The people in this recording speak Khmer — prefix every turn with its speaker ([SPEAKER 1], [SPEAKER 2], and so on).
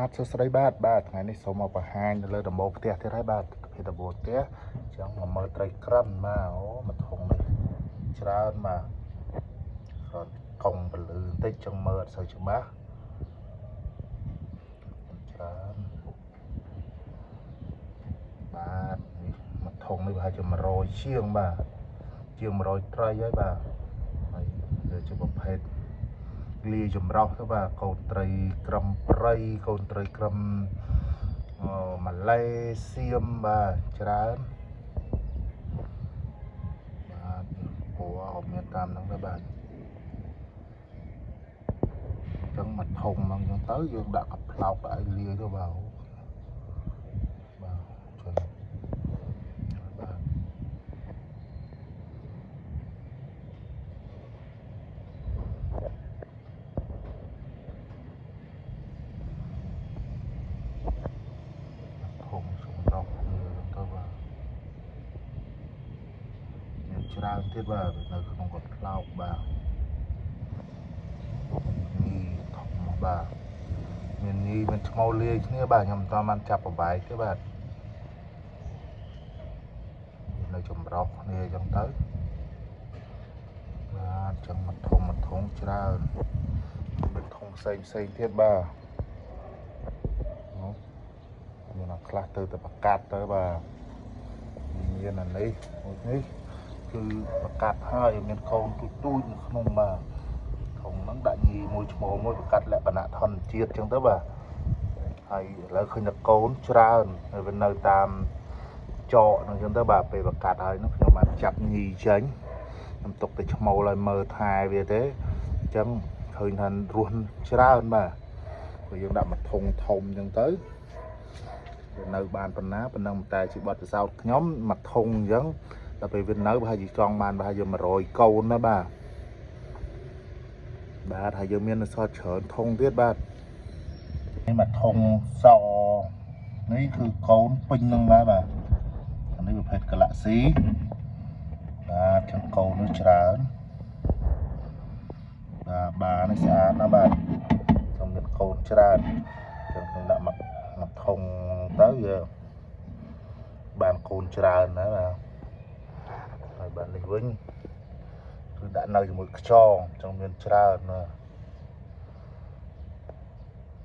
[SPEAKER 1] បាទសួស្តីបាទថ្ងៃនេះសូមមកបង្ហាញនៅលើដំបូលផ្ទះទៀតហើយបាទពីដំបូលផ្ទះចឹងមកមើលត្រីក្រិនបាទអូមកធុងនេះច្រើនបាទគ្រាន់កុងពលឺបន្តិចចឹងមើលអត់សូវច្បាស់ច្រើនបាទនេះមកធុងនេះប្រហែលជា100ជាងបាទជាង100ត្រីហើយបាទហើយវាជាប្រភេទលាយចម្រោះទៅបាទកូនត្រីក្រឹមព្រៃកូនត្រីក្រឹមម៉ាឡេសៀមបាទច្រើនបាទពោអត់មានតាមហ្នឹងទេបាទអញ្ចឹងមកធំហ្នឹងអញ្ចឹងទៅយើងដាក់កាផ្លោកដាក់ឲ្យលាយទៅបាទបាទជួយបាទធំសម្រាប់គ្នាទៅបាទមានច្រើនទៀតបាទនៅក្នុងកាផ្លោកបាទធំបាទមានញីមានឈ្មោលលាយគ្នាបាទខ្ញុំមិនទាន់បានចាប់ប្របែកទេបាទនៅចម្រោះគ្នាអញ្ចឹងទៅបាទចឹងមកធំច្រើនមានធំផ្សេងទៀតបាទមានអាខ្លះទៅតែប្រកាត់ទៅបាទមានអានេះគឺប្រកាត់ហើយមានកូនទូចនៅក្នុងបាទធំហ្នឹងដាក់ញីមួយឈ្មោលមួយប្រកាត់លក្ខណៈធម្មជាតិចឹងទៅបាទហើយឥឡូវឃើញតែកូនច្រើនហើយវានៅតាមចកហ្នឹងចឹងទៅបាទពេលប្រកាត់ហើយហ្នឹងខ្ញុំបានចាប់ញីចេញខ្ញុំទុកទៅឈ្មោលឲ្យមើលថែវាទេអញ្ចឹងឃើញថារស់ច្រើនបាទព្រោះយើងដាក់មកធុងធំអញ្ចឹងទៅវានៅបានប៉ុណ្ណាប៉ុណ្ណឹងតែជាបទពិសោធន៍ខ្ញុំមកធុងអញ្ចឹងដល់ពេលវានៅប្រហែលជាចង់បានប្រហែលជា100កូនណាបាទហើយយើងមានសល់ច្រើនធុងទៀតបាទនេះមកធុងសនេះគឺកូនពេញនឹងដែរបាទអានេះប្រភេទ Galaxy បាទចឹងកូននោះច្រើនបាទនេះស្អាតណាស់បាទខ្ញុំមានកូនច្រើនចឹងខ្ញុំដាក់មកធុងទៅវាបានកូនច្រើនណាបាទហើយបាទនេះវិញគឺដាក់នៅជាមួយខ្យងចឹងមានច្រើនណា